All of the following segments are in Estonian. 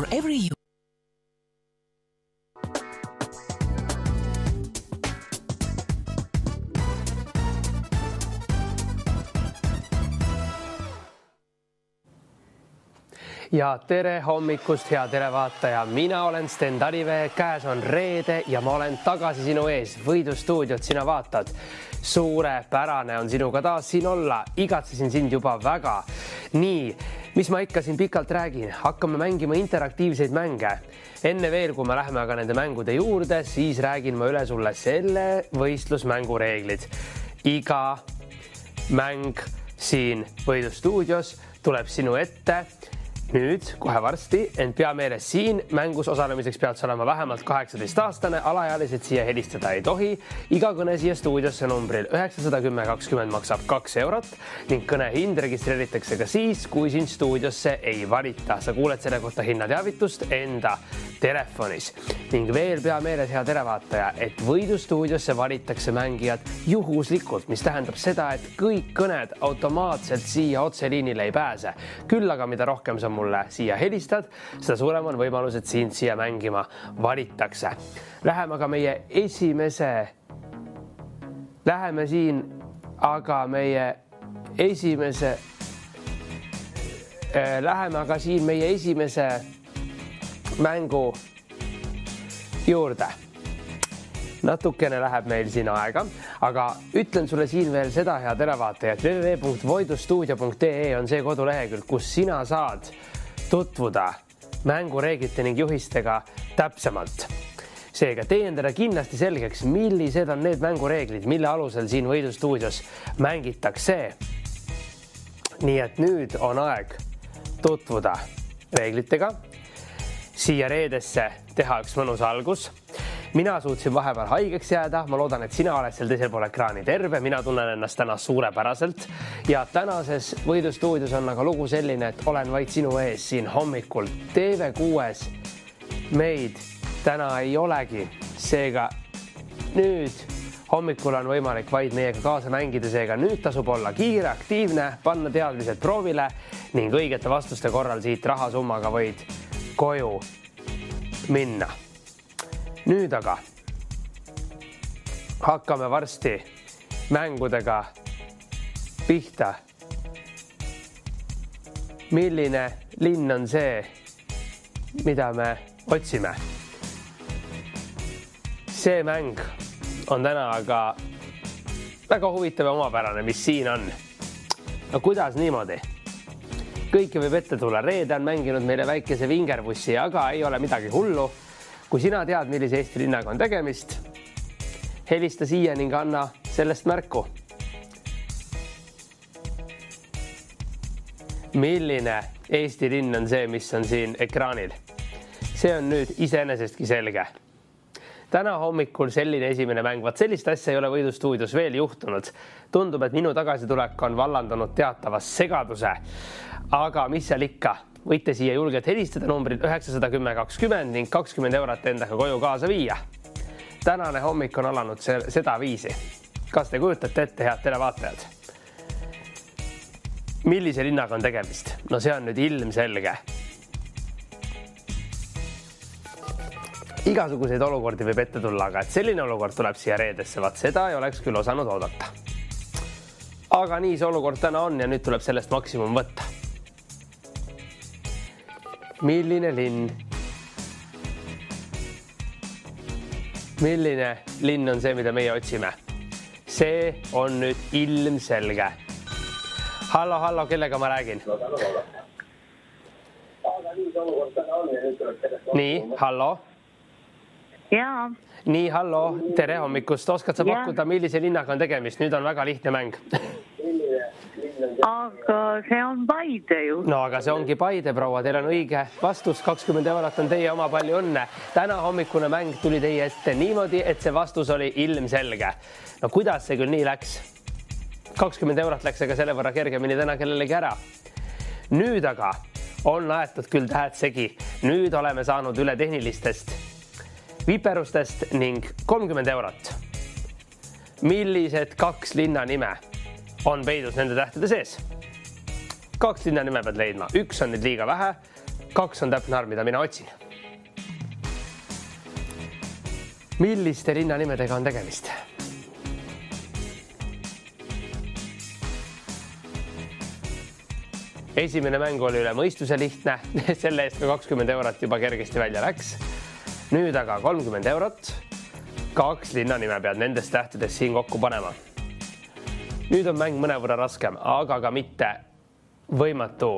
for every you. Ja tere hommikust, hea televaataja. Mina olen Sten Talivee, käes on reede ja ma olen tagasi sinu ees. Võidustuudiot sina vaatad. Suurepärane on sinuga taas siin olla. Igatsesin sind juba väga. Nii, mis ma ikka siin pikalt räägin? Hakkame mängima interaktiivseid mänge. Enne veel, kui me läheme aga nende mängude juurde, siis räägin ma üle sulle selle võistlusmängu reeglid. Iga mäng siin Võidustuudios tuleb sinu ette nüüd kohe varsti, ent pea meeles siin mängus osalemiseks pead sa olema vähemalt 18-aastane, alaealised siia helistada ei tohi. Iga kõne siia stuudiosse numbril 910-20 maksab 2 eurot ning kõne hind registreeritakse ka siis, kui siin stuudiosse ei valita. Sa kuuled selle kohta hinnateavitust enda telefonis. Ning veel pea meeles, hea televaataja, et Võidustuudiosse valitakse mängijad juhuslikult, mis tähendab seda, et kõik kõned automaatselt siia otseliinile ei pääse. Küll aga mida rohkem sa mulle siia helistad, seda suurem on võimalus, et sind siia mängima valitakse. Läheme aga siin meie esimese mängu juurde. Natukene läheb meil siin aega, aga ütlen sulle siin veel seda, hea televaataja, et www.voidustuudio.ee on see kodulehekülg, kus sina saad tutvuda mängureeglite ning juhistega täpsemalt. Seega tee endale kindlasti selgeks, millised on need mängureeglid, mille alusel siin Võidustuudios mängitakse. Nii et nüüd on aeg tutvuda reeglitega. Siia reedesse teha üks mõnus algus. Mina suutsin vahepeal haigeks jääda. Ma loodan, et sina oled seal teisel pool ekraani terve. Mina tunnen ennast täna suurepäraselt. Ja tänases Võidustuudios on aga lugu selline, et olen vaid sinu ees siin hommikul. TV6 meid täna ei olegi. Seega nüüd hommikul on võimalik vaid meiega kaasa mängida. Seega nüüd tasub olla kiire, aktiivne, panna teadmised proovile ning õigete vastuste korral siit rahasummaga võid koju minna. Nüüd aga hakkame varsti mängudega pihta. Milline linn on see, mida me otsime? See mäng on täna aga väga huvitav ja omapärane, mis siin on. No kuidas niimoodi? Kõike võib ette tulla. Reede on mänginud meile väikese vingerbussi, aga ei ole midagi hullu. Kui sina tead, millise Eesti linnaga on tegemist, helista siia ning anna sellest märku. Milline Eesti linn on see, mis on siin ekraanil? See on nüüd iseenesestki selge. Täna hommikul selline esimene mäng. Vaat sellist asja ei ole Võidustuudios veel juhtunud. Tundub, et minu tagasitulek on vallandanud teatavas segaduse. Aga mis seal ikka? Võite siia julgelt helistada numbril 910-20 ning 20 eurot endaga koju kaasa viia. Tänane hommik on alanud seda viisi. Kas te kujutate ette, head televaatajad? Millise linnaga on tegemist? No see on nüüd ilmselge. Igasuguseid olukordi võib ette tulla, aga et selline olukord tuleb siia reedesse, vaat seda ei oleks küll osanud oodata. Aga nii see olukord täna on ja nüüd tuleb sellest maksimum võtta. Milline linn on see, mida meie otsime? See on nüüd ilmselge. Hallo, kellega ma räägin? Nii, hallo? Jaa. Nii, hallo, tere hommikust. Oskad sa pakkuda, millise linnaga on tegemist? Nüüd on väga lihtne mäng. Aga see on Paide ju. No aga see ongi Paide, proua. Teil on õige vastus. 20 eurot on teie oma, palju õnne. Täna hommikune mäng tuli teie ette niimoodi, et see vastus oli ilmselge. No kuidas see küll nii läks? 20 eurot läks aga selle võrra kergemini täna kellelegi ära. Nüüd aga on aetud küll tähed segi. Nüüd oleme saanud üle tehnilistest viperustest ning 30 eurot. Millised 2 linna nime on peidus nende tähtede sees? 2 linna nime pead leidma. 1 on nüüd liiga vähe, 2 on täpne arv, mida mina otsin. Milliste linnanimedega on tegemist? Esimene mäng oli üle mõistuse lihtne, selle eest ka 20 eurot juba kergesti välja läks. Nüüd aga 30 eurot, 2 linnanime pead nendest tähtedest siin kokku panema. Nüüd on mäng mõnevõrra raskem, aga ka mitte võimatu.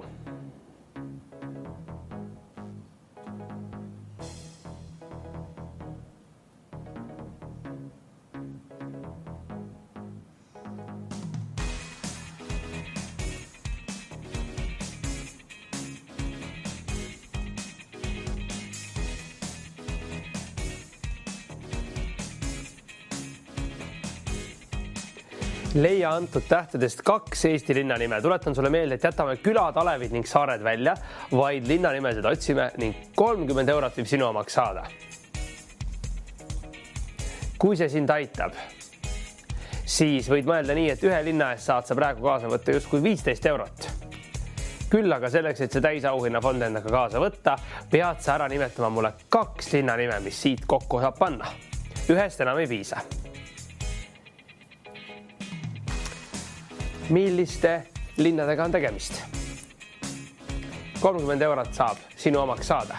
Leia antud tähtedest 2 Eesti linnanime. Tuletan sulle meelde, et jätame külad, alevid ning saared välja, vaid linnanimesid otsime ning 30 eurot võib sinu omaks saada. Kui see sind aitab, siis võid mõelda nii, et ühe linna eest saad sa praegu kaasa võtta justkui 15 eurot. Küll aga selleks, et see täisauhinnafond endaga kaasa võtta, pead sa ära nimetama mulle 2 linnanime, mis siit kokku saab panna. Ühest enam ei piisa. Milliste linnadega on tegemist? 30 eurot saab sinu omaks saada.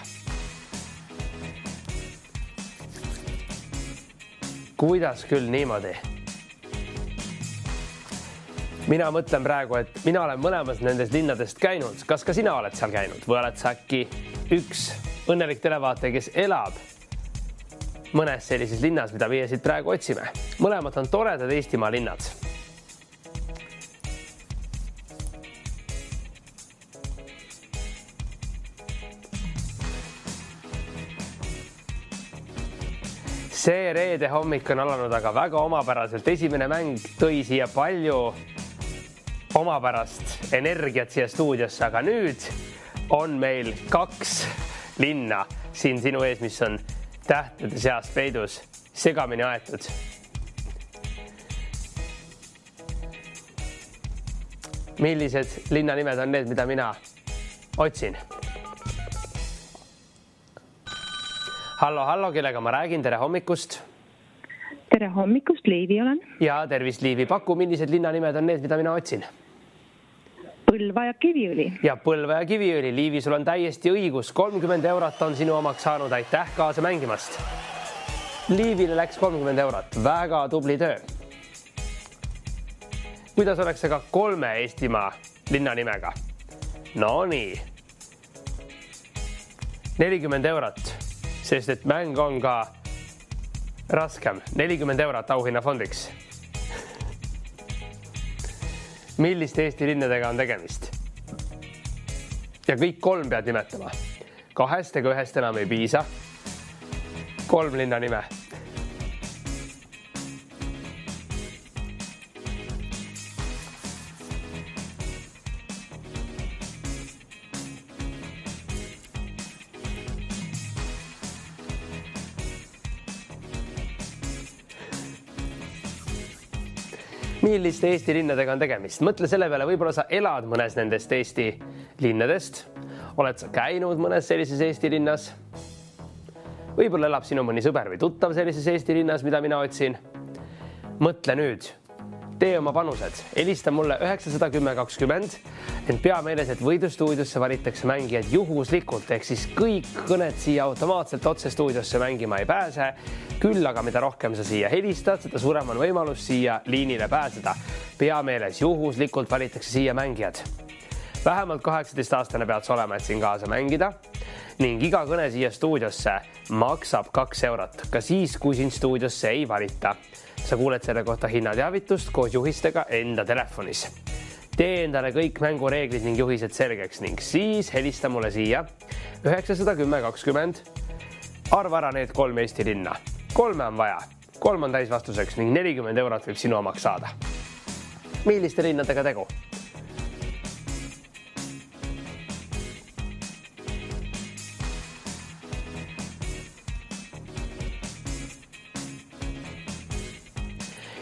Kuidas küll niimoodi? Mina mõtlen praegu, et mina olen mõlemas nendest linnadest käinud. Kas ka sina oled seal käinud või oled sa äkki üks õnnelik televaataja, kes elab mõnes sellises linnas, mida meie siit praegu otsime? Mõlemad on toredad Eestimaa linnad. See reede hommik on alanud aga väga omapäraselt. Esimene mäng tõi siia palju omapärast energiat siia stuudiosse, aga nüüd on meil 2 linna siin sinu ees, mis on tähtede seast peidus segamini aetud. Millised linnanimed on need, mida mina otsin? Hallo, kellega ma räägin, tere hommikust. Tere hommikust, Liivi olen. Ja tervist, Liivi. Paku, millised linnanimed on need, mida mina otsin? Põlva ja Kiviõli. Ja Põlva ja Kiviõli. Liivi, sul on täiesti õigus. 30 eurot on sinu omaks saanud. Aitäh kaasa mängimast. Liivile läks 30 eurot. Väga tubli töö. Kuidas oleks aga 3 Eestimaa linnanimega? No nii. 40 eurot. Sest et mäng on ka raskem. 40 eurot auhinnafondiks. Milliste Eesti linnadega on tegemist? Ja kõik 3 pead nimetama. 2 ega 1 enam ei piisa. 3 linna nime. Milliste Eesti linnadega on tegemist? Mõtle selle peale, võib-olla sa elad mõnes nendest Eesti linnadest. Oled sa käinud mõnes sellises Eesti linnas? Võib-olla elab sinu mõni sõber või tuttav sellises Eesti linnas, mida mina otsin. Mõtle nüüd. Tee oma panused. Helista mulle 910 20, ent pea meeles, et võidustuudiosse valitakse mängijad juhuslikult, ehk siis kõik kõned siia automaatselt otse stuudiosse mängima ei pääse. Küll aga mida rohkem sa siia helistad, seda suurem on võimalus siia liinile pääseda. Pea meeles, juhuslikult valitakse siia mängijad. Vähemalt 18-aastane pead sa olema, et siin kaasa mängida ning iga kõne siia stuudiosse maksab 2 eurot, ka siis, kui siin stuudiosse ei valita. Sa kuuled selle kohta hinnateavitust koos juhistega enda telefonis. Tee endale kõik mängureeglid ning juhised selgeks ning siis helista mulle siia 910 20. Arva ära need 3 Eesti linna. 3 on vaja, 3 on täisvastuseks ning 40 eurot võib sinu omaks saada. Milliste linnadega tegu?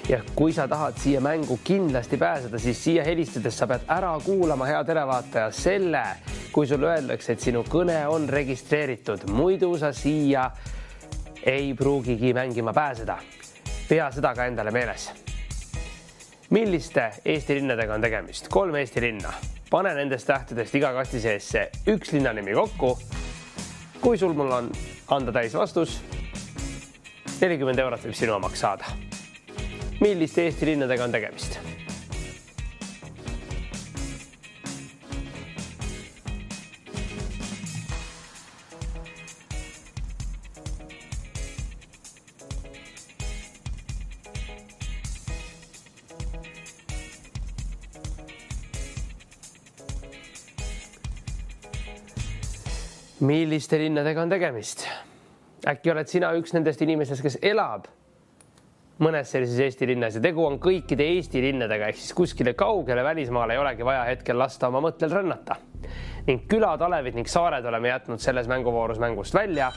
Ja kui sa tahad siia mängu kindlasti pääseda, siis siia helistades sa pead ära kuulama, hea televaataja, selle, kui sulle öeldakse, et sinu kõne on registreeritud, muidu sa siia ei pruugigi mängima pääseda. Pea seda ka endale meeles. Milliste Eesti linnadega on tegemist? 3 Eesti linna. Pane nendest tähtedest iga kasti seesse 1 linnanimi kokku. Kui sul mul on anda täis vastus, 40 eurot võib sinu omaks saada. Milliste Eesti linnadega on tegemist? Milliste linnadega on tegemist? Äkki oled sina üks nendest inimesest, kes elab mõnes sellises Eesti linnas ja tegu on kõikide Eesti linnadega, ehk siis kuskile kaugele välismaale ei olegi vaja hetkel lasta oma mõttel rännata. Ning külad, alevid ning saared oleme jätnud selles mänguvoorus mängust välja.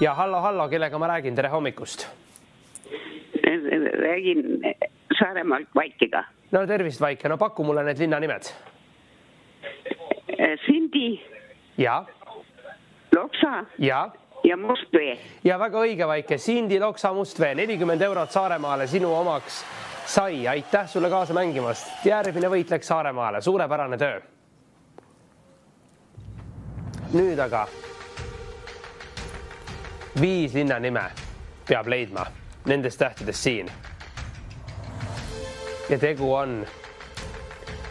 Ja hallo, kellega ma räägin? Tere hommikust! Räägin Saaremaalt Vaikiga. No tervist, Vaike. No paku mulle need linna nimed. Sindi. Ja. Loksa ja Mustvee. Ja väga õige, Vaike. Sindi, Loksa, Mustvee. 40 eurot Saaremaale sinu omaks sai. Aitäh sulle kaasa mängimast. Järgmine võit läks Saaremaale. Suurepärane töö. Nüüd aga 5 linna nime peab leidma nendest tähtedest siin. Ja tegu on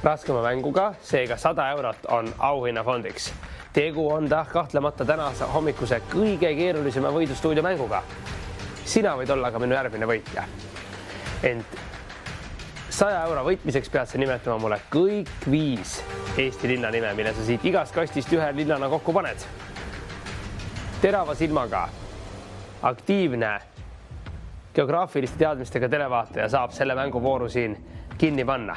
raskema mänguga, seega 100 eurot on auhinnafondiks. Tegu on kahtlemata tänase hommikuse kõige keerulisema võidustuudio mänguga. Sina võid olla ka minu järgmine võitja. Ent 100 euro võitmiseks pead sa nimetama mulle kõik 5 Eesti linna nime, mille sa siit igast kastist ühe linnana kokku paned. Terava silmaga, aktiivne, geograafiliste teadmistega televaataja saab selle mänguvooru siin kinni panna.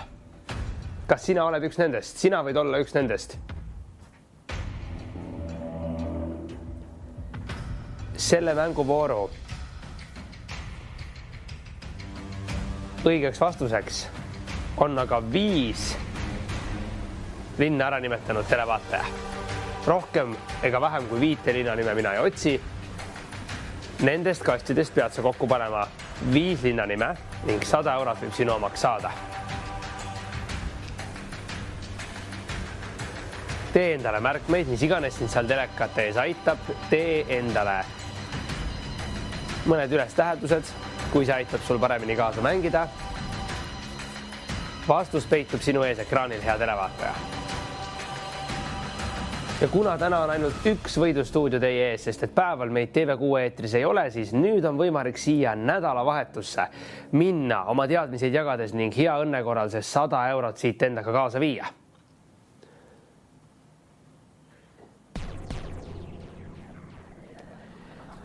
Kas sina oled üks nendest? Sina võid olla üks nendest. Selle mänguvooru õigeks vastuseks on aga 5 linna ära nimetanud televaataja. Rohkem ega vähem kui 5 linna nime mina ei otsi. Nendest kastidest pead sa kokku panema 5 linna nime ning 100 eurot võib sinu omaks saada. Tee endale märkmeid, mis iganes sind seal telekate ees aitab. Tee endale mõned üles täheldused, kui see aitab sul paremini kaasa mängida. Vastus peitub sinu ees ekraanil, hea televaataja. Ja kuna täna on ainult üks võidustuudio teie ees, sest et päeval meid TV6 eetris ei ole, siis nüüd on võimalik siia nädalavahetusse minna oma teadmiseid jagades ning hea õnne korral see 100 eurot siit endaga kaasa viia.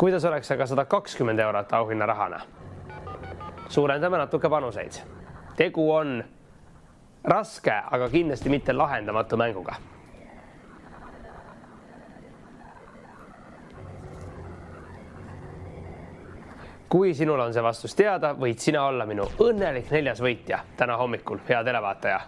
Kuidas oleks aga 120 eurot auhinna rahana? Suurendame natuke panuseid. Tegu on raske, aga kindlasti mitte lahendamatu mänguga. Kui sinul on see vastus teada, võid sina olla minu õnnelik 4. võitja täna hommikul, hea televaataja.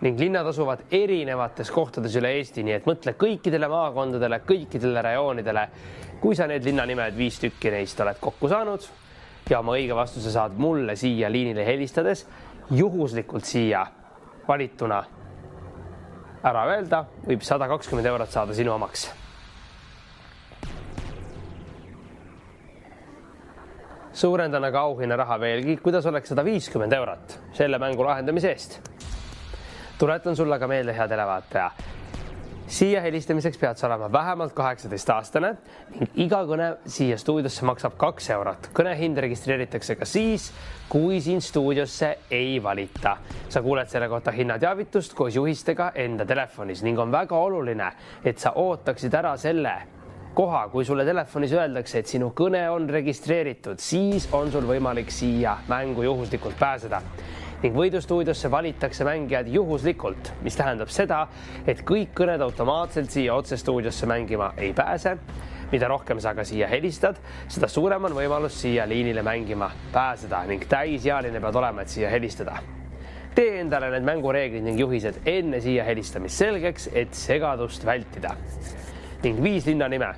Ning linnad asuvad erinevates kohtades üle Eesti, nii et mõtle kõikidele maakondadele, kõikidele rajoonidele. Kui sa need linnanimed 5 tükki neist oled kokku saanud ja oma õige vastuse saad mulle siia liinile helistades, juhuslikult siia valituna ära öelda, võib 120 eurot saada sinu omaks. Suurendan aga auhinna raha veelgi, kuidas oleks 150 eurot selle mängu lahendamise eest. Tuletan sulle ka meelde, hea televaataja. Siia helistamiseks pead sa olema vähemalt 18-aastane ning iga kõne siia stuudiosse maksab 2 eurot. Kõne hind registreeritakse ka siis, kui siin stuudiosse ei valita. Sa kuuled selle kohta hinnateavitust koos juhistega enda telefonis ning on väga oluline, et sa ootaksid ära selle koha, kui sulle telefonis öeldakse, et sinu kõne on registreeritud, siis on sul võimalik siia mängu juhuslikult pääseda. Ning võidustuudiosse valitakse mängijad juhuslikult, mis tähendab seda, et kõik kõned automaatselt siia otse stuudiosse mängima ei pääse. mida rohkem sa ka siia helistad, seda suurem on võimalus siia liinile mängima pääseda ning täisealine pead olema, et siia helistada. Tee endale need mängureeglid ning juhised enne siia helistamist selgeks, et segadust vältida. Ning 5 linna nime.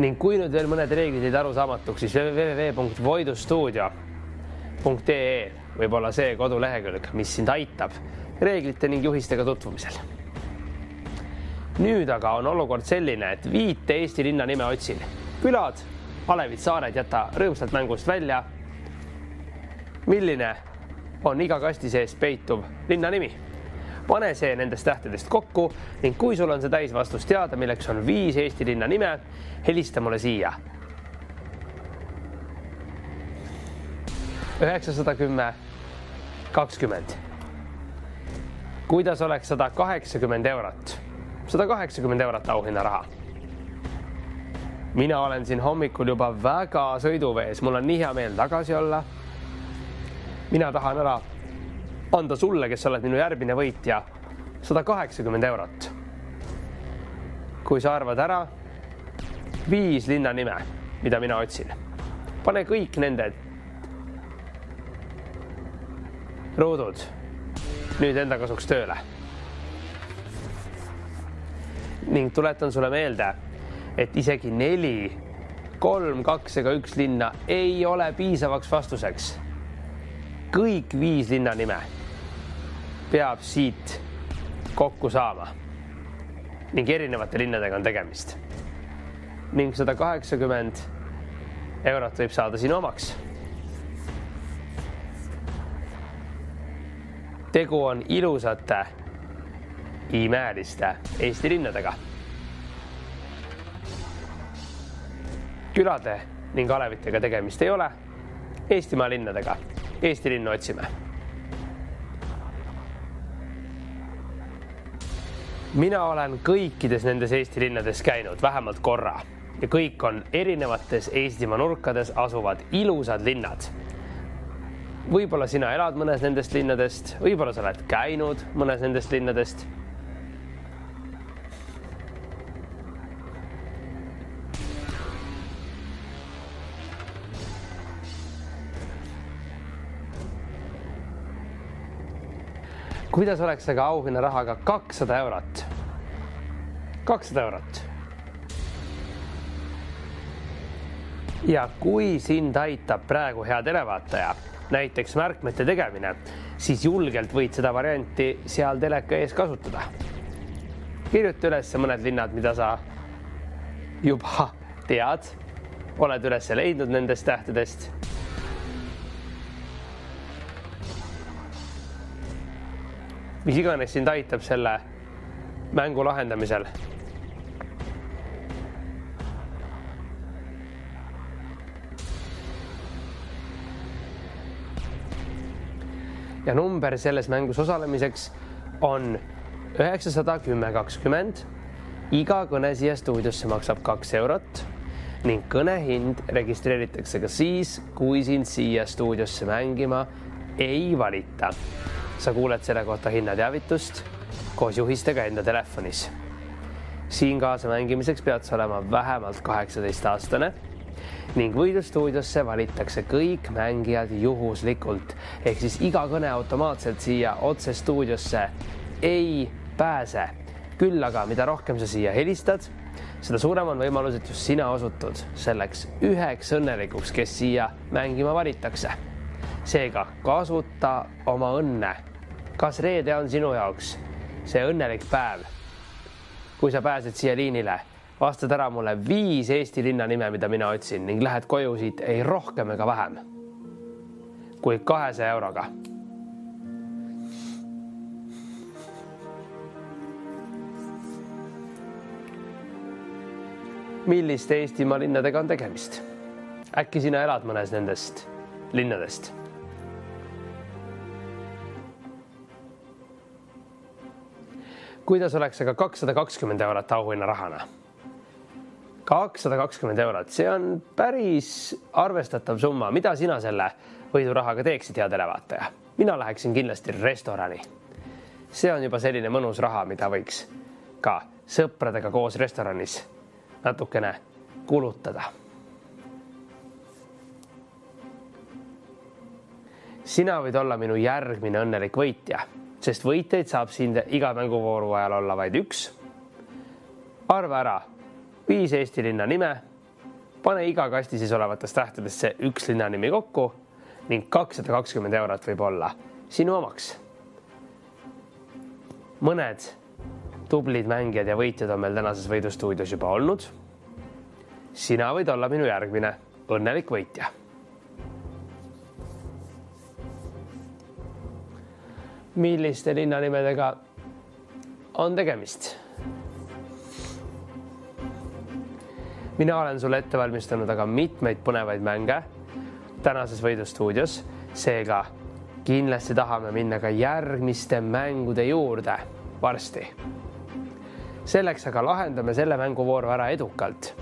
Ning kui nüüd veel mõned reeglid jäid arusaamatuks, siis www.voidustuudio.ee võib olla see kodulehekülg, mis sind aitab reeglite ning juhistega tutvumisel. Nüüd aga on olukord selline, et 5 Eesti linna nime otsin. Külad, alevid, saared jäta rõõmsalt mängust välja. Milline on iga kasti sees peituv linna nimi? Pane see nendest tähtedest kokku ning kui sul on see täisvastus teada, milleks on 5 Eesti linna nime, helista mulle siia. 910 20. Kuidas oleks 180 eurot? 180 eurot auhinnaraha. Mina olen siin hommikul juba väga sõiduvees, mul on nii hea meel tagasi olla. Mina tahan ära anda sulle, kes oled minu järgmine võitja, 180 eurot. Kui sa arvad ära 5 linna nime, mida mina otsin, pane kõik nende ruudud nüüd enda kasuks tööle. Ning tuletan sulle meelde, et isegi 4, 3, 2 ega 1 linna ei ole piisavaks vastuseks. Kõik 5 linna nime peab siit kokku saama ning erinevate linnadega on tegemist. Ning 180 eurot võib saada sinu omaks. Tegu on ilusate, imeliste Eesti linnadega. Külade ning alevitega tegemist ei ole. Eestimaa linnadega. Eesti linnu otsime. Mina olen kõikides nendes Eesti linnades käinud vähemalt korra ja kõik on erinevates Eestimaa nurkades asuvad ilusad linnad. Võib-olla sina elad mõnes nendest linnadest, võib-olla sa oled käinud mõnes nendest linnadest. Kuidas oleks aga auhinnarahaga 200 eurot? 200 eurot. Ja kui sind aitab praegu hea televaataja, näiteks märkmete tegemine, siis julgelt võid seda varianti seal teleka ees kasutada. Kirjuta üles mõned linnad, mida sa juba tead, oled üles leidnud nendest tähtedest. Mis iganes sind aitab selle mängu lahendamisel. Ja number selles mängus osalemiseks on 910 20. Iga kõne siia stuudiosse maksab 2 eurot ning kõnehind registreeritakse ka siis, kui sind siia stuudiosse mängima ei valita. Sa kuuled selle kohta hinnateavitust koos juhistega enda telefonis. Siin kaasa mängimiseks pead sa olema vähemalt 18-aastane ning võidustuudiosse valitakse kõik mängijad juhuslikult. Ehk siis iga kõne automaatselt siia otse stuudiosse ei pääse. Küll aga mida rohkem sa siia helistad, seda suurem on võimalus, et just sina osutud selleks üheks õnnelikuks, kes siia mängima valitakse. Seega kasuta oma õnne. Kas reede on sinu jaoks see õnnelik päev? Kui sa pääsed siia liinile, vastad ära mulle 5 Eesti linna nime, mida mina otsin ning lähed koju siit ei rohkem ega vähem kui 200 euroga. Milliste Eestimaa linnadega on tegemist? Äkki sina elad mõnes nendest linnadest? Kuidas oleks aga 220 eurot auhinnarahana? 220 eurot, see on päris arvestatav summa. Mida sina selle võidurahaga teeksid, hea televaataja? Mina läheksin kindlasti restorani. see on juba selline mõnus raha, mida võiks ka sõpradega koos restoranis natukene kulutada. Sina võid olla minu järgmine õnnelik võitja, sest võitjaid saab siin iga mänguvooru ajal olla vaid üks. Arva ära 5 Eesti linna nime, pane iga kasti siis olevatest tähtedesse üks linna nimi kokku ning 220 eurot võib olla sinu omaks. Mõned tublid mängijad ja võitjad on meil tänases võidustuudios juba olnud. Sina võid olla minu järgmine õnnelik võitja. Milliste linnanimedega on tegemist? Mina olen sulle ette valmistanud aga mitmeid põnevaid mänge tänases võidustuudios, seega kindlasti tahame minna ka järgmiste mängude juurde varsti. Selleks aga lahendame selle mänguvooru ära edukalt.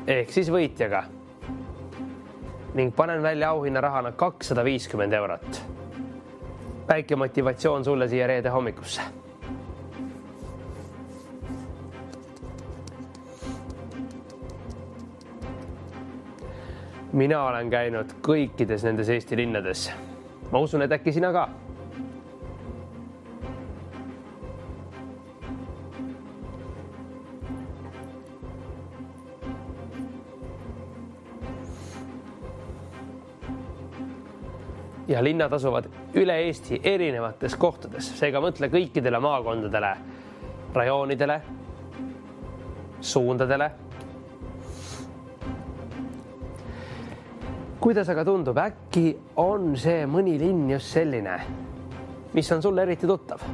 Ehk siis võitjaga. Ning panen välja auhinnarahana 250 eurot. Väike motivatsioon sulle siia reede hommikusse. Mina olen käinud kõikides nendes Eesti linnades. Ma usun, et äkki sina ka. Ja linnad asuvad üle Eesti erinevates kohtades. Seega mõtle kõikidele maakondadele, rajoonidele, suundadele. Kuidas aga tundub, äkki on see mõni linn just selline, mis on sulle eriti tuttav?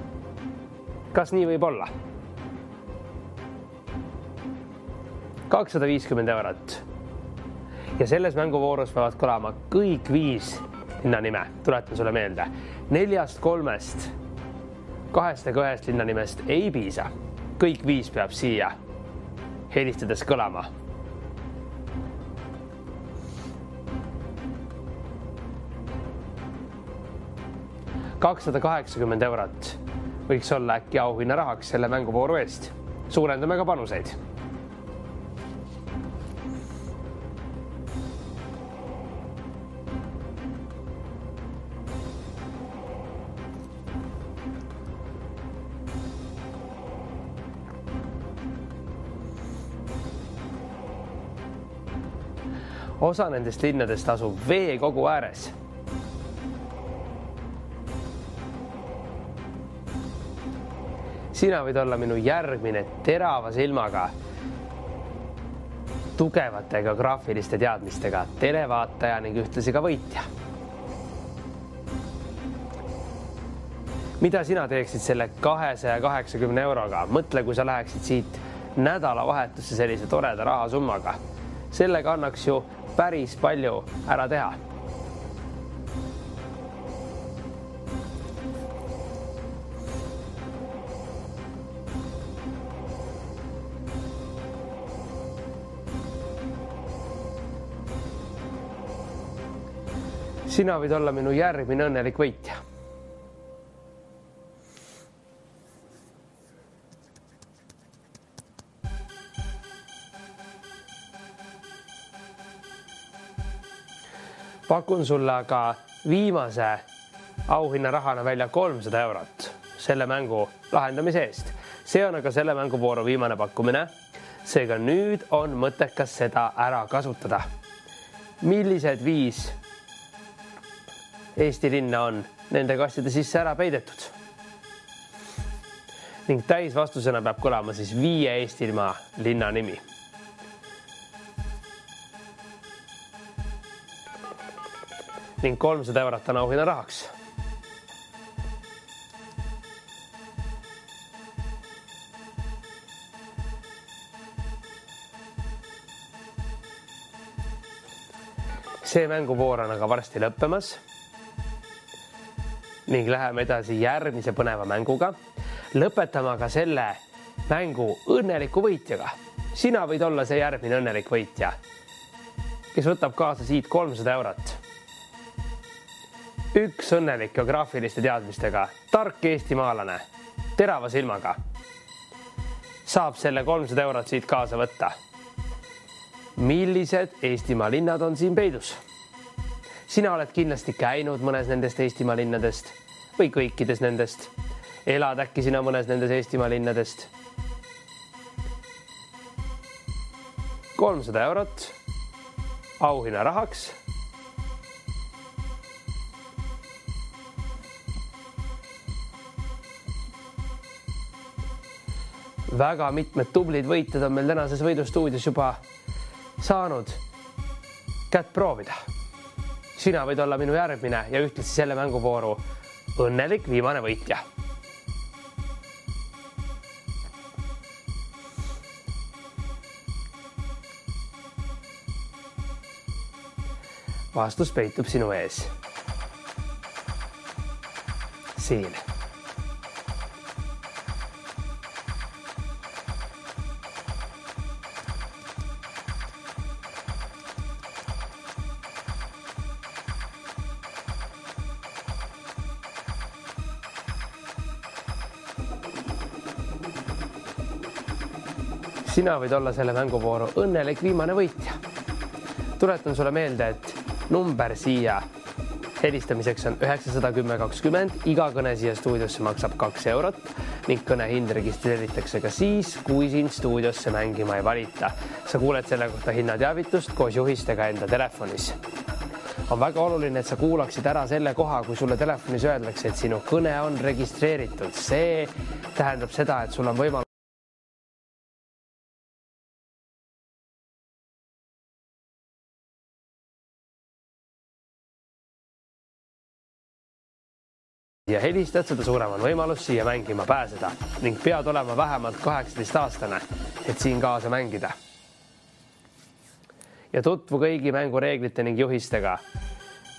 Kas nii võib olla? 250 eurot. Ja selles mänguvoorus peavad kõlama kõik 5 linna nime. Tuletan sulle meelde. 4-3, 2-1 linna nimest ei piisa. Kõik 5 peab siia helistades kõlama. €280 eurot võiks olla äkki auhinnarahaks selle mänguvooru eest. Suurendame ka panuseid. Osa nendest linnadest asub veekogu ääres. Sina võid olla minu järgmine terava silmaga, tugevate geograafiliste teadmistega televaataja ning ühtlasi ka võitja. Mida sina teeksid selle 280 euroga? Mõtle, kui sa läheksid siit nädalavahetusse sellise toreda rahasummaga. Sellega annaks ju päris palju ära teha. Sina võid olla minu järgmine õnnelik võitja. Pakun sulle aga viimase auhinnarahana välja 300 eurot selle mängu lahendamise eest. See on aga selle mänguvooru viimane pakkumine. Seega nüüd on mõttekas seda ära kasutada. Millised 5 Eesti linna on nende kastide sisse ära peidetud? Ning täisvastusena peab kõlama siis 5 Eestimaa linna nimi. Ning 300 eurot on auhinnarahaks. See mänguvoor on aga varsti lõppemas. Ning läheme edasi järgmise põneva mänguga. Lõpetame aga selle mängu õnneliku võitjaga. Sina võid olla see järgmine õnnelik võitja, kes võtab kaasa siit 300 eurot. üks õnnelik geograafiliste teadmistega, tark eestimaalane, terava silmaga saab selle 300 eurot siit kaasa võtta. Millised Eestimaa linnad on siin peidus? Sina oled kindlasti käinud mõnes nendest Eestimaa linnadest või kõikides nendest. Elad äkki sina mõnes nendes Eestimaa linnadest. 300 eurot auhinna rahaks. Väga mitmed tublid võitjad on meil tänases võidustuudios juba saanud kätt proovida. Sina võid olla minu järgmine ja ühtlasi selle mänguvooru õnnelik viimane võitja. Vastus peitub sinu ees. Siin. Sina võid olla selle mänguvooru õnnelik viimane võitja. Tuletan sulle meelde, et number siia helistamiseks on 910 20. Iga kõne siia stuudiosse maksab 2 eurot ning kõne hind registreeritakse ka siis, kui sind stuudiosse mängima ei valita. Sa kuuled selle kohta hinnateavitust koos juhistega enda telefonis. On väga oluline, et sa kuulaksid ära selle koha, kui sulle telefonis öeldakse, et sinu kõne on registreeritud. See tähendab seda, et sul on võimalus ja helistad, seda suurem on võimalus siia mängima pääseda ning pead olema vähemalt 18-aastane, et siin kaasa mängida. Ja tutvu kõigi mängureeglite ning juhistega.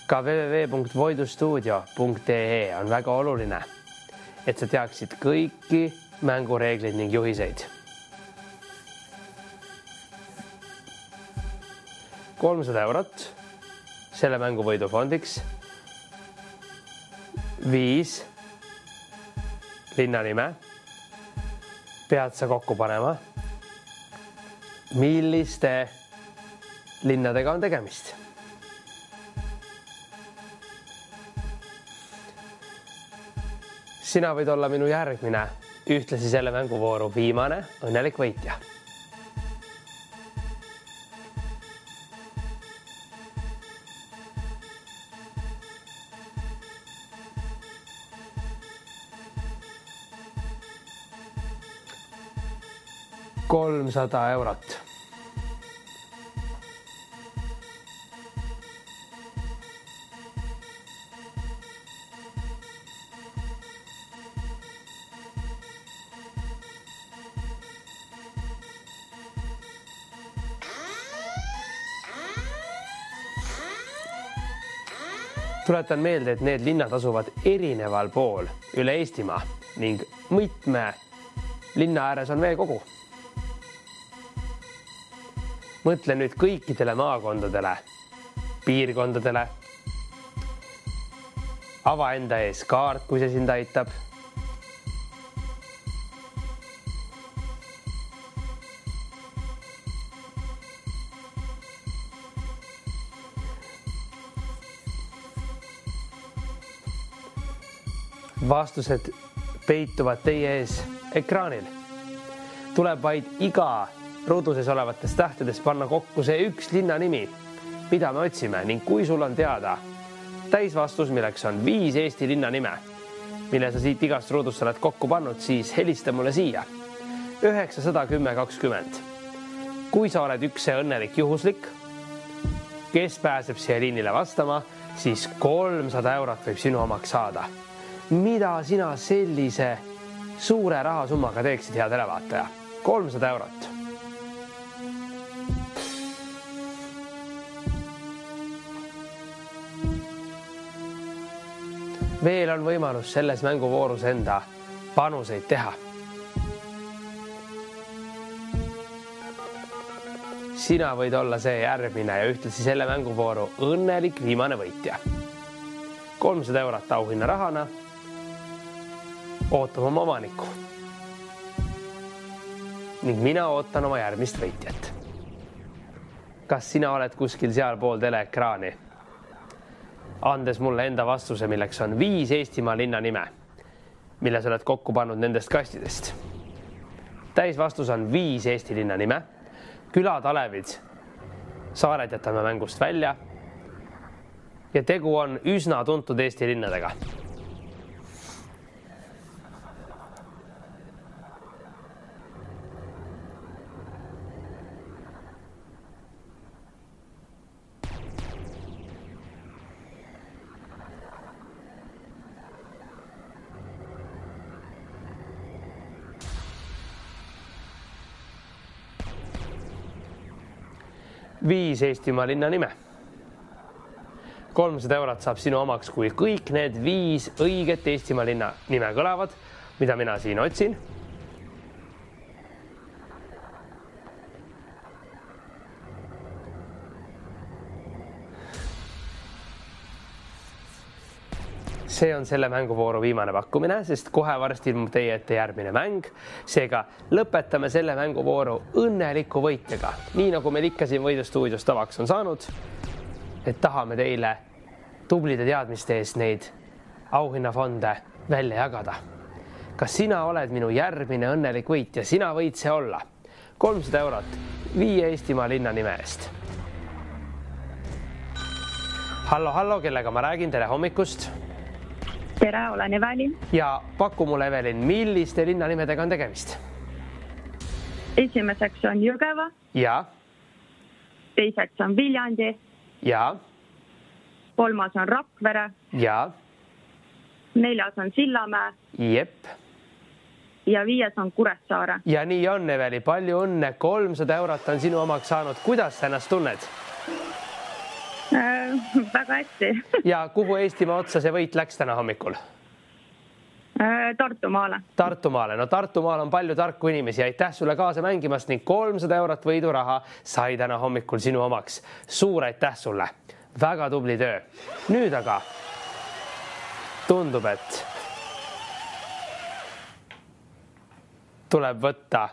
Ka www.voidustuudio.ee on väga oluline, et sa teaksid kõiki mängureeglid ning juhiseid. 300 eurot selle mänguvõidu fondiks. 5 linna nime pead sa kokku panema. Milliste linnadega on tegemist? Sina võid olla minu järgmine, ühtlasi selle mänguvooru viimane õnnelik võitja. €300. Tuletan meelde, et need linnad asuvad erineval pool üle Eestimaa ning mitme linna ääres on veekogu. Mõtle nüüd kõikidele maakondadele, piirkondadele. Ava enda ees kaart, kui see sind aitab. Vastused peituvad teie ees ekraanil. Tuleb vaid iga ruuduses olevatest tähtedest panna kokku see üks linna nimi, mida me otsime ning kui sul on teada täisvastus, milleks on 5 Eesti linna nime, mille sa siit igast ruudust oled kokku pannud, siis helista mulle siia 910 20. Kui sa oled üks see õnnelik juhuslik, kes pääseb siia liinile vastama, siis 300 eurot võib sinu omaks saada. Mida sina sellise suure rahasummaga teeksid, hea televaataja? 300 eurot. Veel on võimalus selles mänguvoorus enda panuseid teha. Sina võid olla see järgmine ja ühtlasi selle mänguvooru õnnelik viimane võitja. 300 eurot auhinna rahana ootab oma omanikku. Ning mina ootan oma järgmist võitjat. Kas sina oled kuskil sealpool teleekraani? Andes mulle enda vastuse, milleks on 5 Eestimaa linna nime, mille sa oled kokku pannud nendest kastidest. Täisvastus on 5 Eesti linna nime, külad, alevid, saared jätame mängust välja ja tegu on üsna tuntud Eesti linnadega. Viis Eestimaa linna nime. 300 eurot saab sinu omaks, kui kõik need 5 õiget Eestimaa linna nime kõlavad, mida mina siin otsin. See on selle mänguvooru viimane pakkumine, sest kohe varsti ilmub teie ette järgmine mäng. Seega lõpetame selle mänguvooru õnneliku võitjaga. Nii nagu meil ikka siin Võidustuudios tavaks on saanud, et tahame teile tublide teadmiste eest neid auhinnafonde välja jagada. Kas sina oled minu järgmine õnnelik võitja? Sina võid see olla. 300 eurot 5 Eestimaa linna nime eest. Hallo, kellega ma räägin? Tere hommikust! Tere, olen Evelin. Ja paku mulle, Evelin, milliste linnanimedega on tegemist? Esimeseks on Jõgeva. Ja. Teiseks on Viljandi. Ja. 3. on Rakvere. Ja. 4. on Sillamäe. Jep. Ja 5. on Kuressaare. Ja nii on, Eveli. Palju õnne. 300 eurot on sinu omaks saanud. Kuidas sa ennast tunned? Väga hästi. Ja kuhu Eestimaa otsa see võit läks täna hommikul? Tartumaale. Tartumaale. No Tartumaal on palju tarku inimesi. Aitäh sulle kaasa mängimast ning 300 eurot võiduraha sai täna hommikul sinu omaks. Suur aitäh sulle. Väga tubli töö. Nüüd aga tundub, et tuleb võtta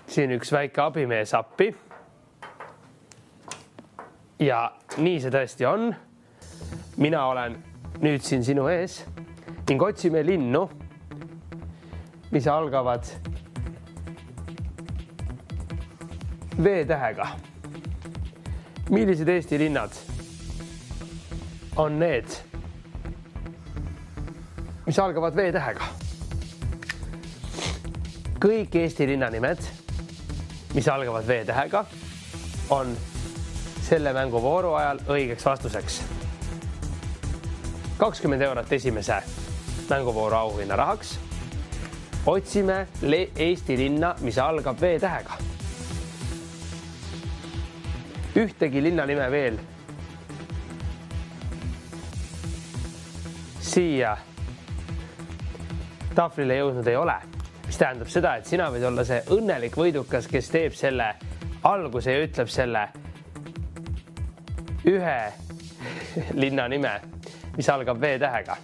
siin üks väike abimees appi. Ja nii see tõesti on. Mina olen nüüd siin sinu ees ning otsime linnu, mis algavad V-tähega. Millised Eesti linnad on need, mis algavad V-tähega? Kõik Eesti linnanimed, mis algavad V-tähega, on selle mänguvooru ajal õigeks vastuseks. 20 eurot esimese mänguvooru auhinna rahaks. Otsime Eesti linna, mis algab V-tähega. Ühtegi linna nime veel siia tahvlile jõudnud ei ole, mis tähendab seda, et sina võid olla see õnnelik võidukas, kes teeb selle alguse ja ütleb selle ühe linna nime, mis algab V-tähega.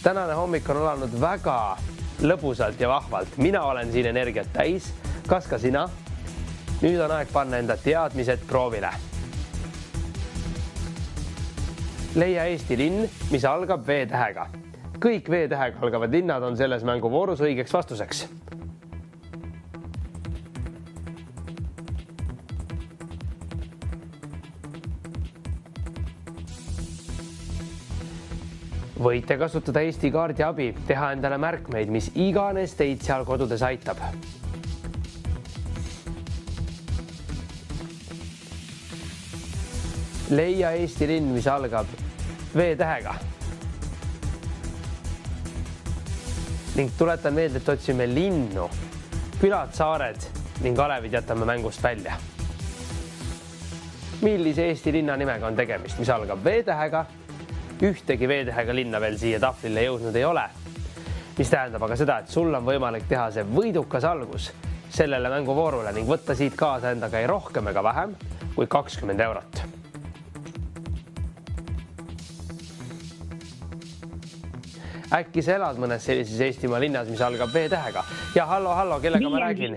Tänane hommik on alanud väga lõbusalt ja vahvalt. Mina olen siin energiat täis. Kas ka sina? Nüüd on aeg panna enda teadmised proovile. Leia Eesti linn, mis algab V-tähega. Kõik V-tähega algavad linnad on selles mänguvoorus õigeks vastuseks. Võite kasutada Eesti kaardi abi, teha endale märkmeid, mis iganes teid seal kodudes aitab. Leia Eesti linn, mis algab V-tähega. Ning tuletan meelde, et otsime linnu, külad, saared ning alevid jätame mängust välja. Millise Eesti linna nimega on tegemist, mis algab V-tähega? Ühtegi V-tähega linna veel siia tahvlile jõudnud ei ole, mis tähendab aga seda, et sul on võimalik teha see võidukas algus sellele mänguvoorule ning võtta siit kaasa endaga ei rohkem ega vähem kui 20 eurot. Äkki sa elad mõnes sellises Eestimaa linnas, mis algab V-tähega? Ja hallo, kellega ma räägin?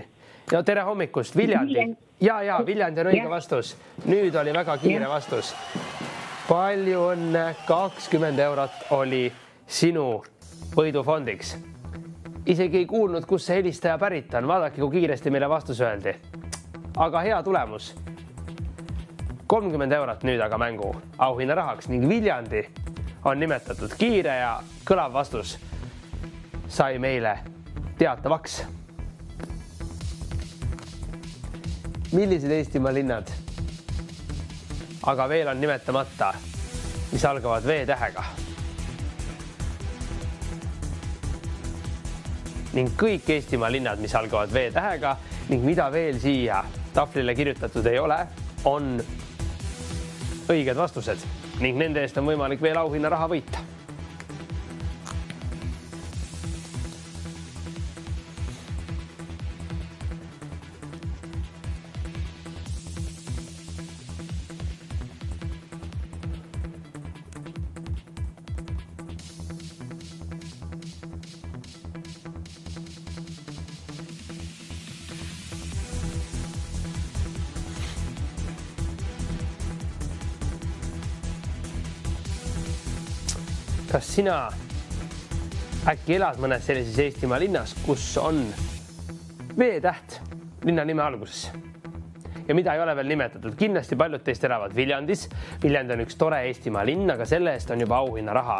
Ja tere hommikust, Viljandi. Ja, Viljandi on õige vastus. Nüüd oli väga kiire vastus. Palju õnne, 20 eurot oli sinu võidufondiks. Isegi ei kuulnud, kus see helistaja pärit on. Vaadake, kui kiiresti meile vastus öeldi. Aga hea tulemus. 30 eurot nüüd aga mängu auhinna rahaks ning Viljandi on nimetatud. Kiire ja kõlav vastus sai meile teatavaks. Millised Eestimaa linnad? Aga veel on nimetamata, mis algavad V-tähega. Ning kõik Eestimaa linnad, mis algavad V-tähega ning mida veel siia tahvlile kirjutatud ei ole, on õiged vastused ning nende eest on võimalik veel auhinna raha võita. Kas sina äkki elad mõnes sellises Eestimaa linnas, kus on V-täht linna nime alguses ja mida ei ole veel nimetatud? Kindlasti paljud teist elavad Viljandis. Viljandi on üks tore Eestimaa linn, aga selle eest on juba auhinna raha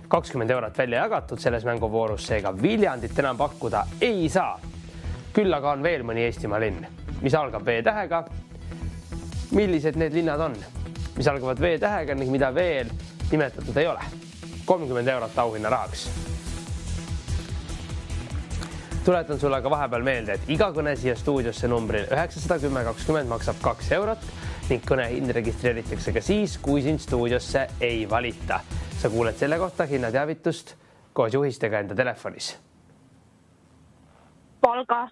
20 eurot välja jagatud selles mänguvoorus, seega Viljandit enam pakkuda ei saa. Küll aga on veel mõni Eestimaa linn, mis algab V-tähega. Millised need linnad on, mis algavad V-tähega ning mida veel nimetatud ei ole? 30 eurot auhinna rahaks. Tuletan sulle ka vahepeal meelde, et iga kõne siia stuudiosse numbril 910-20 maksab 2 eurot ning kõne hind registreeritakse ka siis, kui sind stuudiosse ei valita. Sa kuuled selle kohta hinnateavitust koos juhistega enda telefonis. Valga.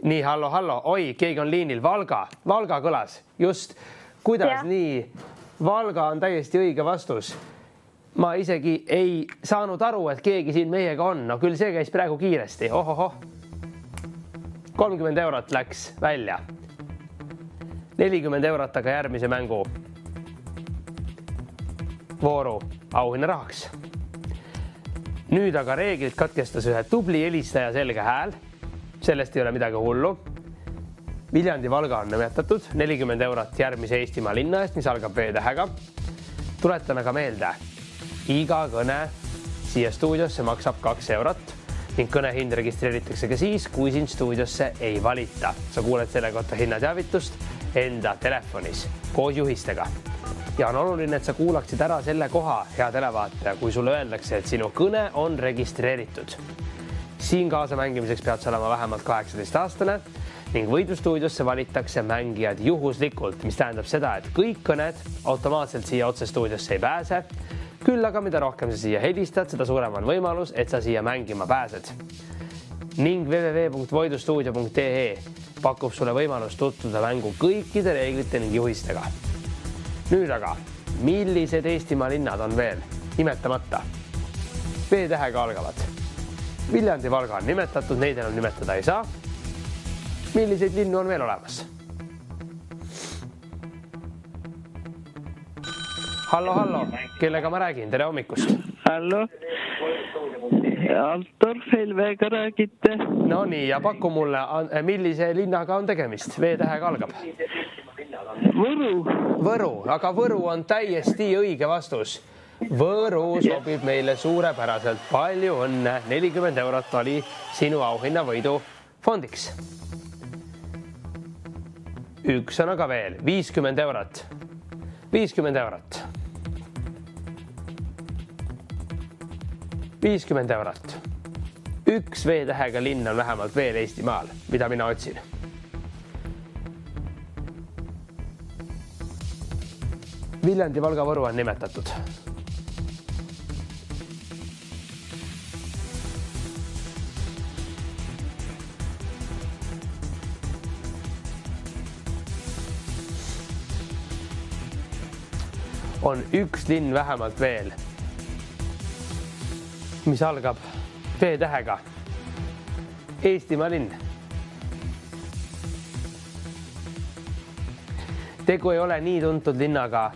Nii, hallo. Oi, keegi on liinil. Valga kõlas. Just. Kuidas nii? Valga on täiesti õige vastus. Ma isegi ei saanud aru, et keegi siin meiega on. No küll see käis praegu kiiresti. Ohoho. 30 eurot läks välja. 40 eurot aga järgmise mängu vooru auhinna rahaks. Nüüd aga reeglid katkestas ühe tubli helistaja selge hääl. Sellest ei ole midagi hullu. Viljandi Valga on nimetatud. 40 eurot järgmise Eestimaa linna eest, mis algab V-tähega. Tuletan aga meelde, iga kõne siia stuudiosse maksab 2 eurot ning kõne hind registreeritakse ka siis, kui sind stuudiosse ei valita. Sa kuuled selle kohta hinnateavitust enda telefonis koos juhistega. Ja on oluline, et sa kuulaksid ära selle koha, hea televaataja, kui sulle öeldakse, et sinu kõne on registreeritud. Siin kaasa mängimiseks pead sa olema vähemalt 18-aastane ning võidustuudiosse valitakse mängijad juhuslikult, mis tähendab seda, et kõik kõned automaatselt siia otse stuudiosse ei pääse. Küll aga mida rohkem sa siia helistad, seda suurem on võimalus, et sa siia mängima pääsed. Ning www.voidustuudio.ee pakub sulle võimalust tutvuda mängu kõikide reeglite ning juhistega. Nüüd aga, millised Eestimaa linnad on veel nimetamata? V-tähega algavad. Viljandi Valga on nimetatud, neid enam nimetada ei saa. Milliseid linnu on veel olemas? Hallo, kellega ma räägin? Tere hommikust. Hallo, Altor Helvega räägite. No nii, ja paku mulle, millise linnaga on tegemist? V-tähega algab. Võru, aga Võru on täiesti õige vastus. Võru sobib meile suurepäraselt. Palju õnne, 40 eurot oli sinu auhinna võidu fondiks. Üks on aga veel, 50 eurot. 50 eurot. 50 eurot. Üks V-tähega linn on vähemalt veel Eestimaal, mida mina otsin. Viljandi Valga Võru on nimetatud. On üks linn vähemalt veel. mis algab V-tähega. Eestimaa linn. Tegu ei ole nii tuntud linnaga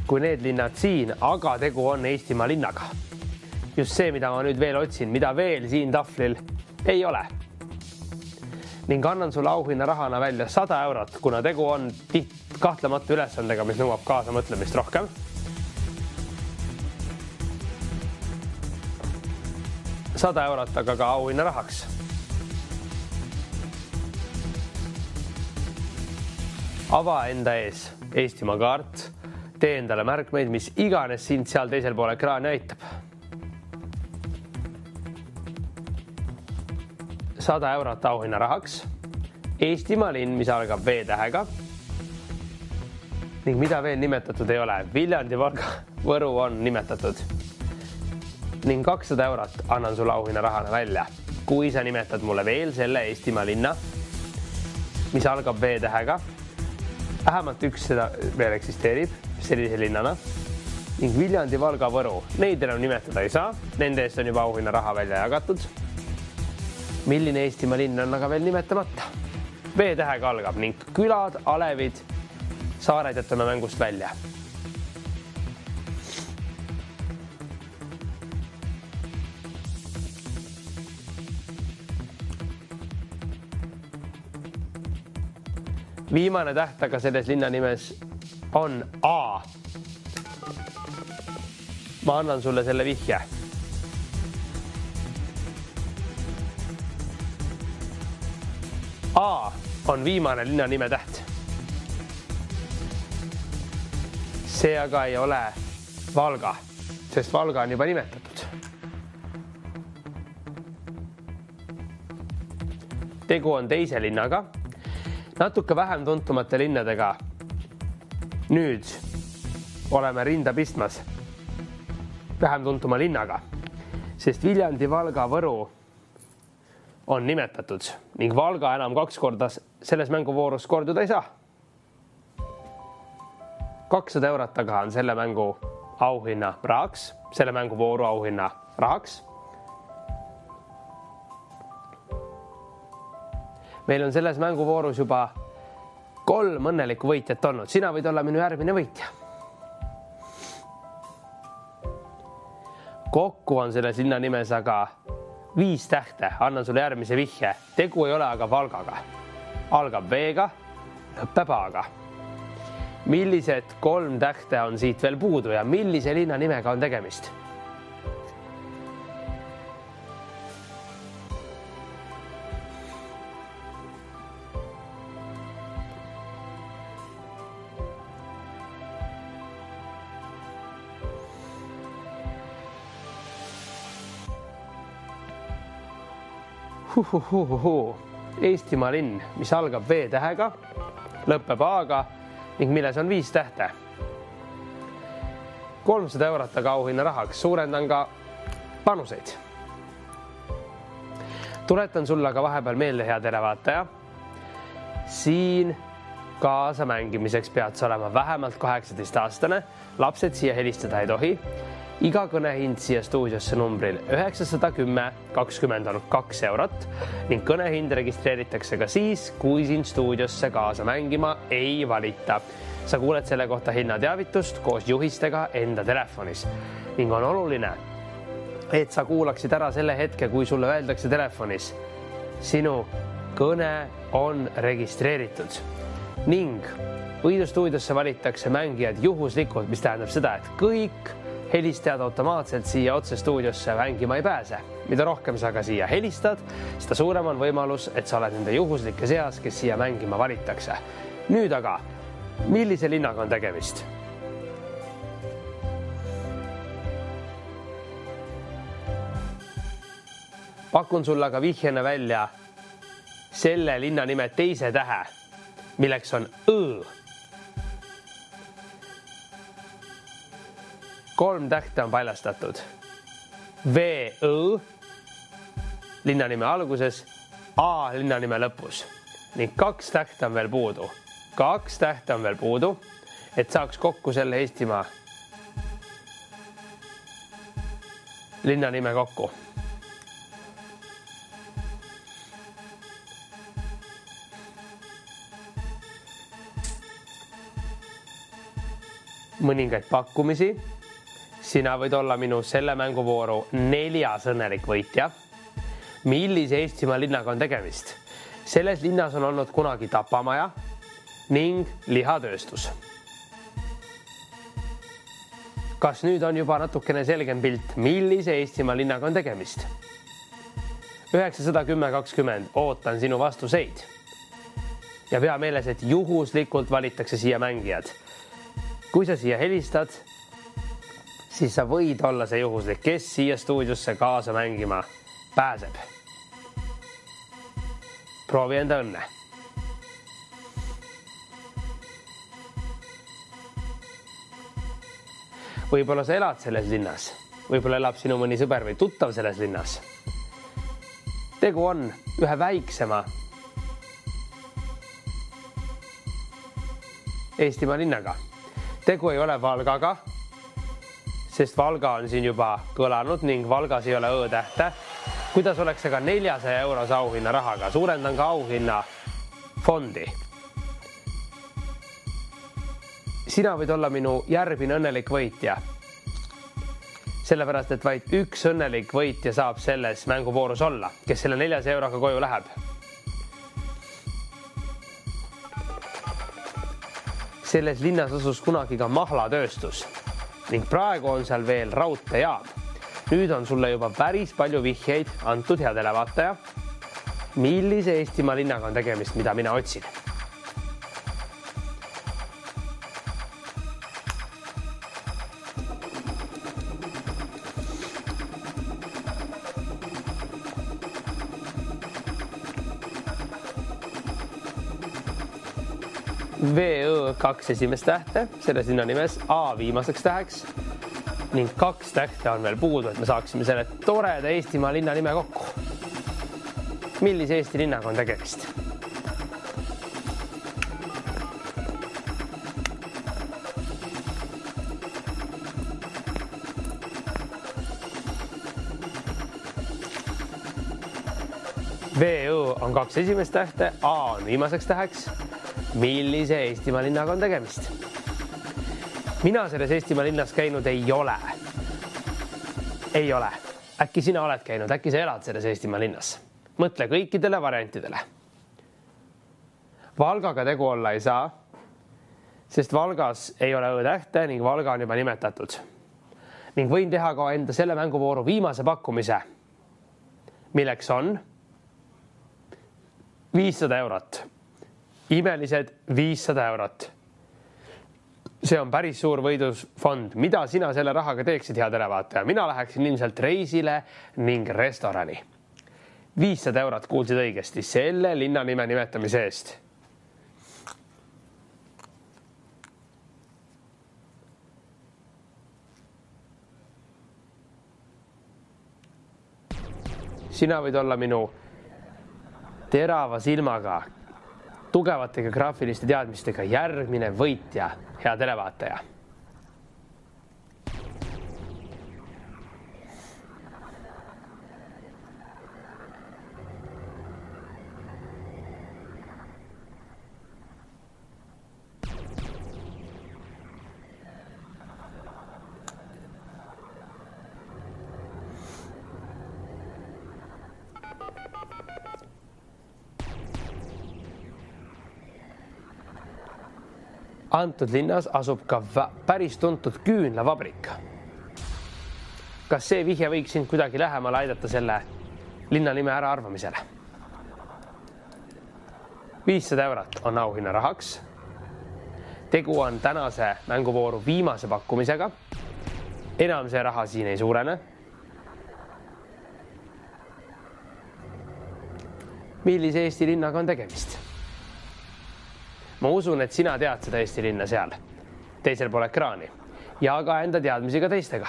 kui need linnad siin, aga tegu on Eestimaa linnaga. Just see, mida ma nüüd veel otsin, mida veel siin tahvlil ei ole. Ning annan sulle auhinna rahana välja 100 eurot, kuna tegu on kahtlemata ülesandega, mis nõuab kaasa mõtlemist rohkem. €100, aga ka auhinna rahaks. Ava enda ees Eestimaa kaart, tee endale märkmeid, mis iganes sind seal teisel pool ekraani aitab. 100 eurot auhinna rahaks. Eestimaa linn, mis algab V-tähega. Ning mida veel nimetatud ei ole. Viljandi, Valga, Võru on nimetatud. Ning 200 eurot annan sulle auhinna rahana välja. Kui sa nimetad mulle veel selle Eestimaa linna, mis algab V-tähega, vähemalt üks seda veel eksisteerib sellise linnana. Ning Viljandi, Valga, Võru. Neid enam nimetada ei saa. Nende eest on juba auhinna raha välja jagatud. Milline Eestimaa linn on aga veel nimetamata? V-tähega algab ning külad, alevid, saared jätame mängust välja. Viimane täht aga selles linna nimes on A. Ma annan sulle selle vihje. A on viimane linna nime täht. See aga ei ole Valga, sest Valga on juba nimetatud. Tegu on teise linnaga, natuke vähem tuntumate linnadega. Nüüd oleme rinda pistmas vähem tuntuma linnaga, sest Viljandi, Valga, Võru on nimetatud ning Valga enam 2 korda selles mänguvoorus korduda ei saa. 200 eurot aga on selle mängu auhinna rahaks, selle mänguvooru auhinna rahaks. Meil on selles mänguvoorus juba 3 õnnelikku võitjat olnud. Sina võid olla minu järgmine võitja. Kokku on selles linna nimes aga 5 tähte, annan sulle järgmise vihje. Tegu ei ole aga Valgaga. Algab V-ga, lõpeb A-ga. Millised 3 tähte on siit veel puudu ja millise linna nimega on tegemist? Eestimaa linn, mis algab V-tähega, lõpeb A-ga ning milles on 5 tähte. 300 eurot aga auhinna rahaks, suurendan ka panuseid. Tuletan sulle aga vahepeal meelde, hea televaataja. Siin kaasa mängimiseks pead sa olema vähemalt 18-aastane, lapsed siia helistada ei tohi. Iga kõnehind siia stuudiosse numbril 910 20 on 2 eurot ning kõnehind registreeritakse ka siis, kui siin stuudiosse kaasa mängima ei valita. Sa kuuled selle kohta hinnateavitust koos juhistega enda telefonis ning on oluline, et sa kuulaksid ära selle hetke, kui sulle öeldakse telefonis. Sinu kõne on registreeritud ning võidustuudiosse valitakse mängijad juhuslikult, mis tähendab seda, et kõik helistajad automaatselt siia otse stuudiosse mängima ei pääse. Mida rohkem sa ka siia helistad, seda suurem on võimalus, et sa oled nende juhuslike seas, kes siia mängima valitakse. Nüüd aga, millise linnaga on tegemist? Pakun sulle aga vihjena välja selle linna nime teise tähe, milleks on Õ. 3 tähte on paljastatud. V-Õ linnanime alguses, A linnanime lõpus ning 2 tähte on veel puudu. 2 tähte on veel puudu, et saaks kokku selle Eestimaa linna nime kokku. Mõningaid pakkumisi. Sina võid olla minu selle mänguvooru 4. õnnelik võitja. Millise Eestimaa linnaga on tegemist? Selles linnas on olnud kunagi tapamaja ning lihatööstus. Kas nüüd on juba natukene selgem pilt, millise Eestimaa linnaga on tegemist? 910-20 ootan sinu vastuseid. Ja pea meeles, et juhuslikult valitakse siia mängijad. Kui sa siia helistad, siis sa võid olla see juhuslik, kes siia stuudiosse kaasa mängima pääseb. Proovi enda õnne. Võib-olla sa elad selles linnas. Võib-olla elab sinu mõni sõber või tuttav selles linnas. Tegu on ühe väiksema Eestimaa linnaga. Tegu ei ole Valgaga, sest Valga on siin juba kõlanud ning Valgas ei ole õ-tähte. Kuidas oleks aga 400 euros auhinna rahaga? Suurendan ka auhinna fondi. Sina võid olla minu järgmine õnnelik võitja. Sellepärast, et vaid üks õnnelik võitja saab selles mänguvoorus olla, kes selle 400 euroga koju läheb. Selles linnas asus kunagi ka mahlatööstus ning praegu on seal veel raudteejaam. Nüüd on sulle juba päris palju vihjeid antud, hea televaataja. Millise Eestimaa linnaga on tegemist, mida mina otsin? VÖ 2 esimest tähte, selles linna nimes A viimaseks täheks ning 2 tähte on veel puudu, et me saaksime selle toreda Eestimaa linna nime kokku. Millise Eesti linnaga on tegemist? VÖ on 2 esimest tähte, A on viimaseks täheks. Millise Eestimaa linnaga on tegemist? Mina selles Eestimaa linnas käinud ei ole. Ei ole. Äkki sina oled käinud, äkki sa elad selles Eestimaa linnas? Mõtle kõikidele variantidele. Valgaga tegu olla ei saa, sest Valgas ei ole õ-tähte ning Valga on juba nimetatud. Ning võin teha ka enda selle mänguvooru viimase pakkumise, milleks on 500 eurot. Imelised 500 eurot. See on päris suur võidusfond. Mida sina selle rahaga teeksid, hea televaataja? Mina läheksin ilmselt reisile ning restorani. 500 eurot kuulsid õigesti selle linna nime nimetamise eest. Sina võid olla minu terava silmaga, tugevatega graafiliste teadmistega järgmine võitja, hea televaataja. Antud linnas asub ka päris tuntud küünlavabrik. Kas see vihje võiks sind kuidagi lähemale aidata selle linna nime äraarvamisele? 500 eurot on auhinna rahaks. Tegu on tänase mänguvooru viimase pakkumisega. Enam see raha siin ei suurene. Millise Eesti linnaga on tegemist? Ma usun, et sina tead seda Eesti linna seal, teisel pool ekraani ja ka enda teadmisi ka teistega.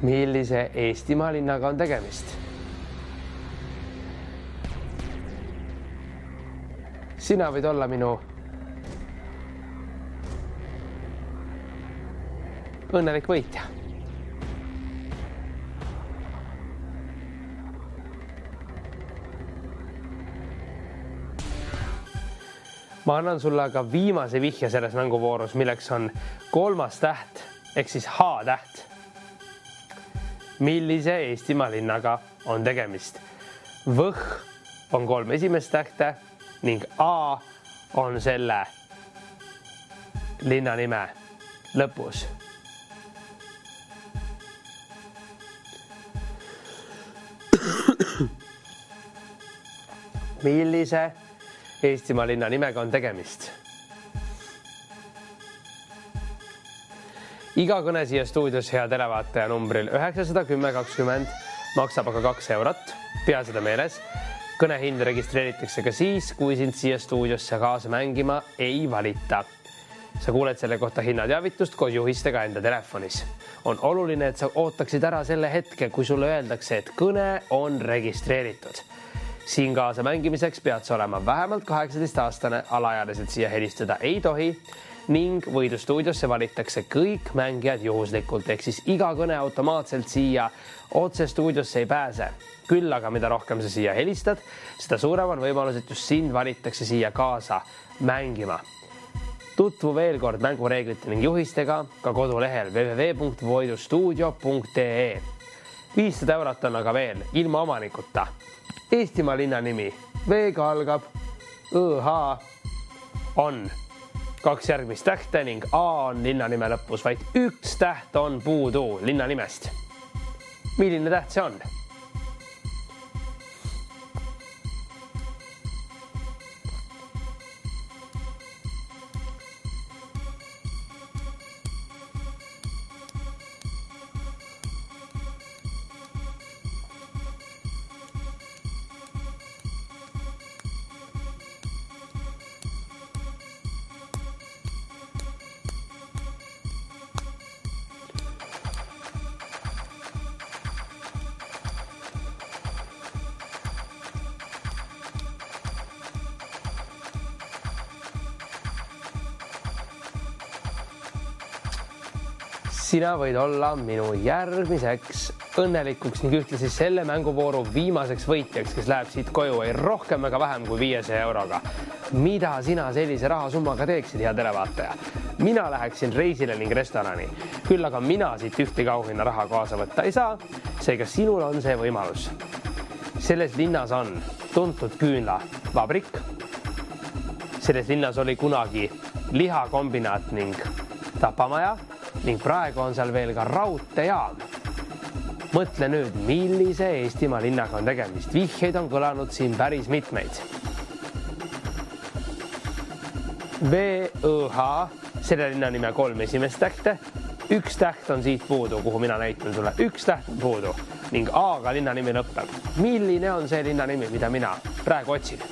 millise Eestimaa linnaga on tegemist? Sina võid olla minu õnnelik võitja. Ma annan sulle aga viimase vihje selles mänguvoorus, milleks on 3. täht ehk siis H-täht. Millise Eestimaa linnaga on tegemist? Võh on 3 esimest tähte ning A on selle linna nime lõpus. Millise Eestimaa linna nimega on tegemist? Iga kõne siia stuudios hea televaataja numbril 910 20 maksab aga 2 eurot. Pea seda meeles. Kõne hind registreeritakse ka siis, kui sind siia stuudiosse kaasa mängima ei valita. Sa kuuled selle kohta hinnateavitust koos juhistega enda telefonis. On oluline, et sa ootaksid ära selle hetke, kui sulle öeldakse, et kõne on registreeritud. Siin kaasa mängimiseks pead sa olema vähemalt 18-aastane, alaealiselt siia helistada ei tohi ning võidustuudiosse valitakse kõik mängijad juhuslikult, ehk siis iga kõne automaatselt siia otse stuudiosse ei pääse. Küll aga mida rohkem sa siia helistad, seda suurem on võimalus, et just sind valitakse siia kaasa mängima. Tutvu veel kord mängureeglite ning juhistega ka kodulehel www.voidustuudio.ee. 500 eurot on aga veel ilma omanikuta. Eestimaa linna nimi V-ga algab, õ-h on 2 järgmist tähte ning A on linna nime lõpus, vaid 1 täht on puudu linna nimest. Milline täht see on? Sina võid olla minu järgmiseks õnnelikuks ning ühtlasi selle mänguvooru viimaseks võitjaks, kes läheb siit koju ei rohkem ega vähem kui 500 euroga. Mida sina sellise rahasummaga teeksid, hea televaataja? Mina läheksin reisile ning restorani. Küll aga mina siit ühtegi auhinna raha kaasa võtta ei saa, seega sinul on see võimalus. Selles linnas on tuntud küünlavabrik. Selles linnas oli kunagi lihakombinaat ning tapamaja ning praegu on seal veel ka raudteejaam. Mõtle nüüd, millise Eestimaa linnaga on tegemist. Vihjeid on kõlanud siin päris mitmeid. V-Ö-H, selle linna nime 3 esimest tähte. 1 täht on siit puudu, kuhu mina näitan sulle. 1 täht on puudu ning A-ga linna nimi lõpeb. Milline on see linna nimi, mida mina praegu otsin?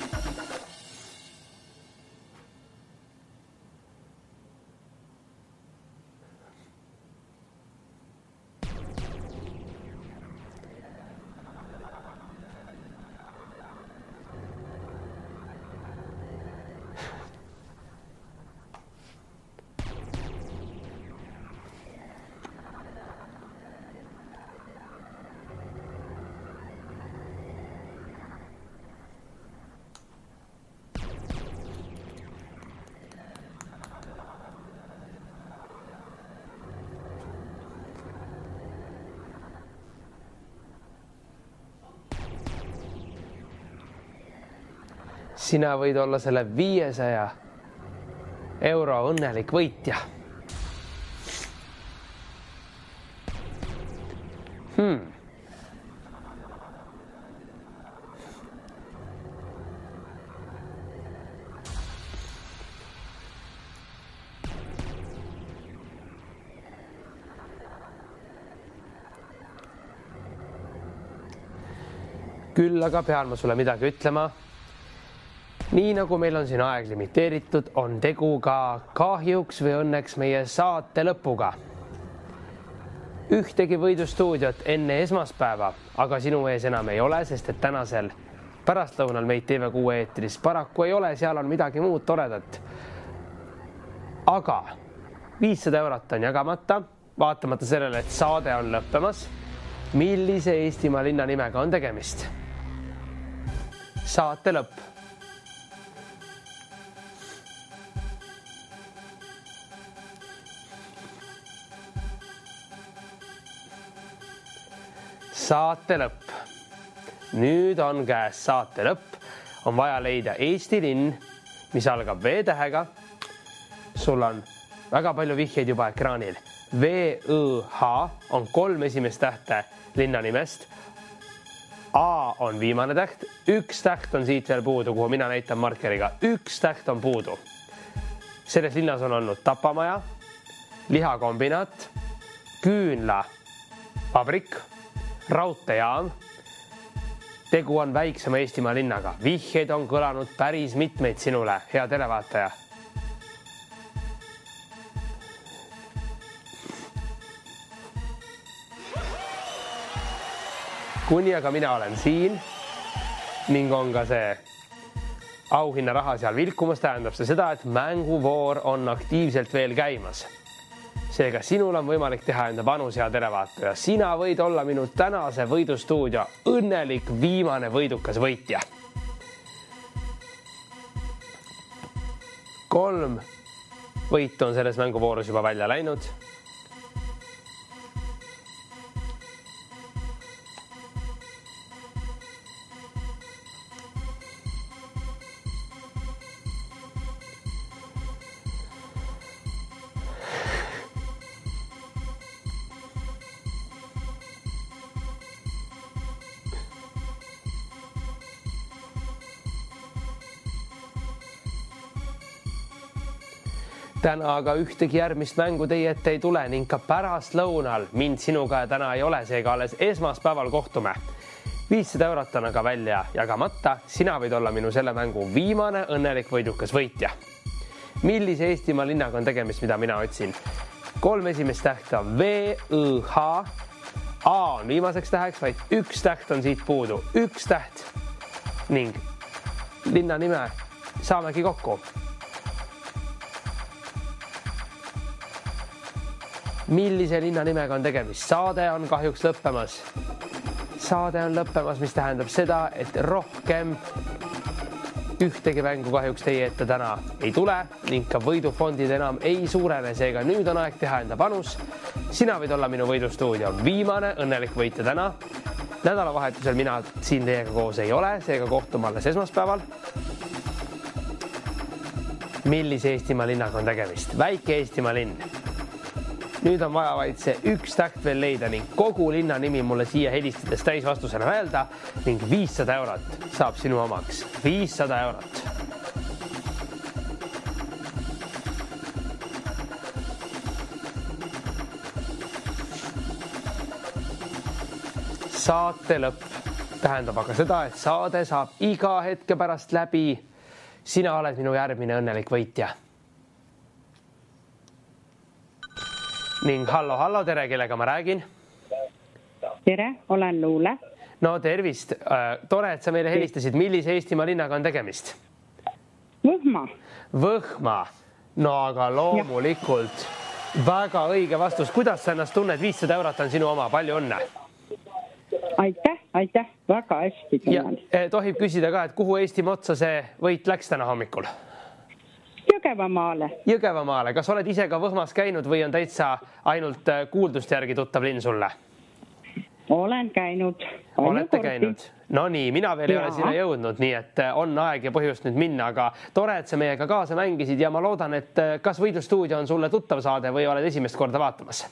Sina võid olla selle 500 euro õnnelik võitja. Küll aga pean ma sulle midagi ütlema. Nii nagu meil on siin aeg limiteeritud, on tegu ka kahjuks või õnneks meie saate lõpuga. ühtegi võidustuudiot enne esmaspäeva, aga sinu ees enam ei ole, sest et tänasel pärastlõunal meid TV6 eetris paraku ei ole, seal on midagi muud toredat. Aga 500 eurot on jagamata, vaatamata sellele, et saade on lõppemas. Millise Eestimaa linna nimega on tegemist? Saate lõpp. Saate lõpp. Nüüd on käes saate lõpp. On vaja leida Eesti linn, mis algab V-tähega. Sul on väga palju vihjeid juba ekraanil. V-Õ-H on 3 esimest tähte linna nimest. A on viimane täht. 1 täht on siit veel puudu, kuhu mina näitan markeriga. 1 täht on puudu. Selles linnas on olnud tapamaja, lihakombinaat, küünlafabrik, raudteejaam. Tegu on väiksema Eestimaa linnaga. Vihjeid on kõlanud päris mitmeid sinule, hea televaataja. Kuni aga mina olen siin ning on ka see auhinnaraha seal vilkumas, tähendab see seda, et mänguvoor on aktiivselt veel käimas. Seega sinul on võimalik teha enda panus, hea televaataja. Sina võid olla minu tänase võidustuudio õnnelik viimane võidukas võitja. 3 võitu on selles mänguvoorus juba välja läinud. Täna aga ühtegi järgmist mängu teie ette ei tule ning ka pärast lõunal mind sinuga täna ei ole, seega alles esmaspäeval kohtume. 500 eurot on aga välja jagamata. Sina võid olla minu selle mängu viimane õnnelik võidukas võitja. Millise Eestimaa linnaga on tegemist, mida mina otsin? 3 esimest tähte on V-Õ-H. A on viimaseks täheks, vaid 1 täht on siit puudu. 1 täht ning linna nime saamegi kokku. Millise linna nimega on tegemist? Saade on kahjuks lõppemas. Saade on lõppemas, mis tähendab seda, et rohkem ühtegi mängu kahjuks teie ette täna ei tule ning ka võidufondid enam ei suurene. Seega nüüd on aeg teha enda panus. Sina võid olla minu võidustuudio viimane õnnelik võitja täna. Nädalavahetusel mina siin teiega koos ei ole, seega kohtume alles esmaspäeval. Millise Eestimaa linnaga on tegemist? Väike Eestimaa linn. Nüüd on vaja vaid see 1 täht veel leida ning kogu linna nimi mulle siia helistades täisvastusena öelda ning 500 eurot saab sinu omaks. 500 eurot. Saate lõpp tähendab aga seda, et saade saab iga hetke pärast läbi. Sina oled minu järgmine õnnelik võitja. Ning hallo, tere, kellega ma räägin? Tere, olen Luule. No tervist, tore, et sa meile helistasid. Millise Eestimaa linnaga on tegemist? Võhma. Võhma. No aga loomulikult väga õige vastus. Kuidas sa ennast tunned? 500 eurot on sinu oma. Palju õnne. Aitäh. Väga hästi tunnen. Ja tohib küsida ka, et kuhu Eestimaa otsa see võit läks täna hommikul? Jõgevamaale. Kas oled ise ka Võhmas käinud või on täitsa ainult kuuldust järgi tuttav linn sulle? Olen käinud. Olete käinud? No nii, mina veel ei ole sinna jõudnud, nii et on aeg ja põhjust nüüd minna, aga tore, et sa meiega kaasa mängisid ja ma loodan, et kas võidustuudio on sulle tuttav saade või oled esimest korda vaatamas?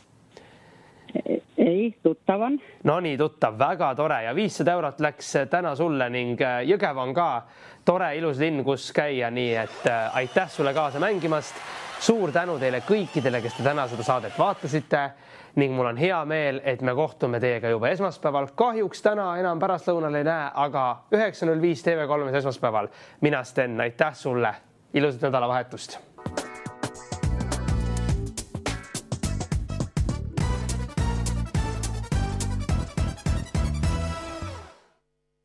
Ei, tuttav on. No nii, tuttav, väga tore ja 500 eurot läks täna sulle ning Jõgeva on ka tore, ilus linn, kus käia, nii et aitäh sulle kaasa mängimast. Suur tänu teile kõikidele, kes te täna seda saadet vaatasite ning mul on hea meel, et me kohtume teiega juba esmaspäeval. Kahjuks täna enam pärastlõunal ei näe, aga 9.05 TV3 esmaspäeval. Mina Sten, aitäh sulle. Ilusat nädalavahetust.